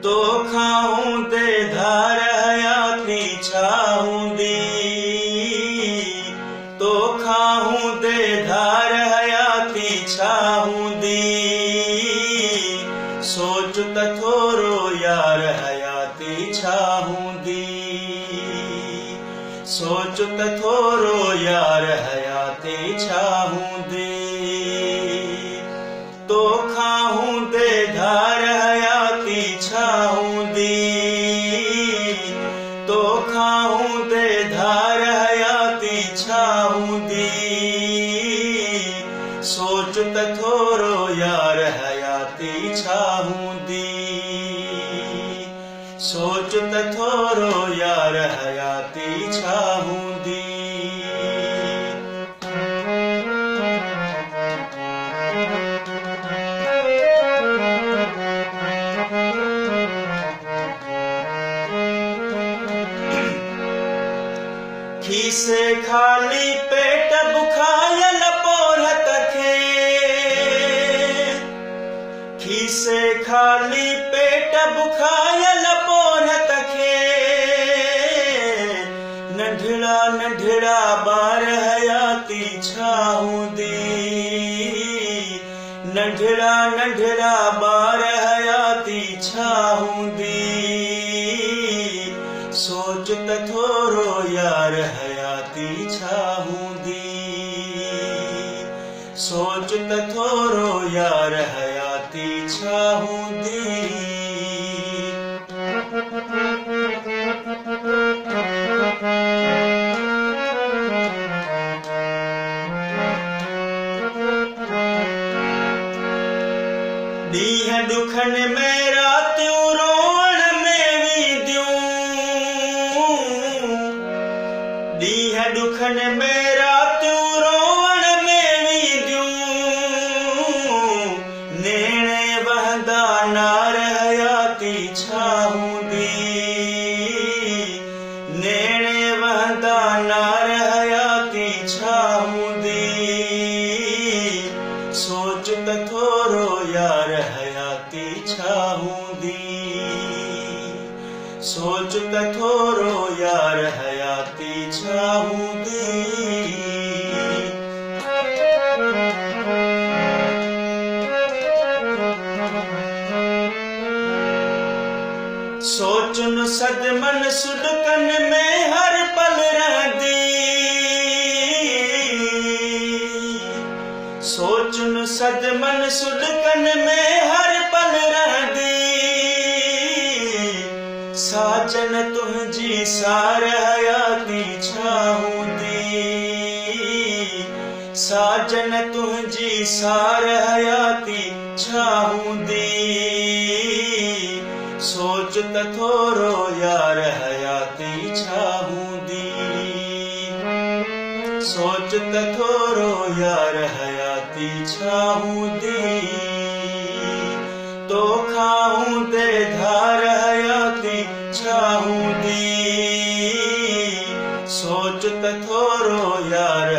तो खाऊं दे धार हयाती छाऊंदी, तो खाऊं दे धार हयाती छाऊंदी। सोच त थोरो यार हयाती छाऊंदी, सोच त थोरो यार हयाती छाऊंदी। तो खाऊं दे धार हयाती छाऊंदी, तो खाऊं दे धार हयाती छाऊंदी। सोच त थोरो यार हयाती छाऊंदी, सोच त थोरो यार हयाती छाऊंदी। खीसे खाली पेट बुखायल पोरहत खे, खीसे खाली पेट बुखायल पोरहत खे। नंढड़ा नंढड़ा ॿार हयाती छाऊंदी, नंढड़ा नंढड़ा ॿार हयाती छाऊंदी। सोच त थोरो यार हयाती छाऊंदी, सोच त थोरो यार हयाती छाऊंदी। ॾींहं ॾुखन में रातियूं रोअण में वेंदियूं, ॾींहं ॾुखन में रातियूं रोअण में वेंदियूं। नेणे वहंदा नार हयाती छाऊंदी, नेणे वहंदा नार हयाती छाऊंदी। सोच त थोरो यार हयाती छाऊंदी, सोच त थोरो यार हयाती छाऊंदी। सोचुन सदमन सुॾकन में हर पल रहंदी, सोचुन सदमन सुॾकन में हर पल रहंदी। साजन तुंहिंजी सार हयाती छाऊंदी, साजन तुंहिंजी सार हयाती छाऊंदी। सोच त थोरो यार हयाती छाऊंदी, सोच त थोरो यार हयाती छाऊंदी। तो खाऊं दे धार हयाती छाऊंदी, सोच त थोरो यार